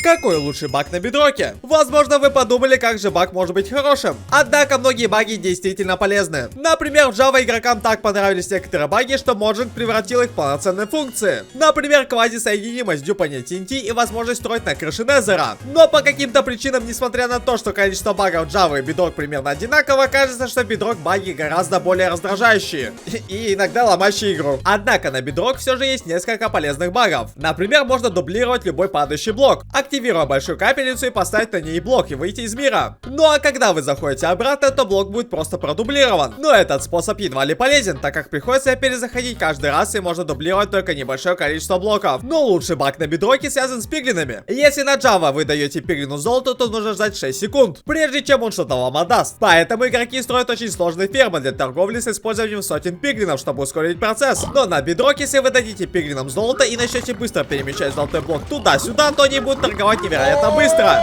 Какой лучший баг на бедроке? Возможно, вы подумали, как же баг может быть хорошим. Однако многие баги действительно полезны. Например, в Java игрокам так понравились некоторые баги, что Mojang превратил их в полноценные функции. Например, квазисоединимость Дюпани TNT и возможность строить на крыше Незера. Но по каким-то причинам, несмотря на то, что количество багов Java и Bedrock примерно одинаково, кажется, что Bedrock баги гораздо более раздражающие. И иногда ломающие игру. Однако на Bedrock все же есть несколько полезных багов. Например, можно дублировать любой падающий блок, активируя большую капельницу и поставить на ней блок и выйти из мира. Ну а когда вы заходите обратно, то блок будет просто продублирован. Но этот способ едва ли полезен, так как приходится перезаходить каждый раз и можно дублировать только небольшое количество блоков. Но лучший баг на бедроке связан с пиглинами. Если на Java вы даете пиглину золото, то нужно ждать 6 секунд, прежде чем он что-то вам отдаст. Поэтому игроки строят очень сложные фермы для торговли с использованием сотен пиглинов, чтобы ускорить процесс. Но на бедроке, если вы дадите пиглинам золото и начнете быстро перемещать золотой блок туда-сюда, то они будут торговать невероятно быстро.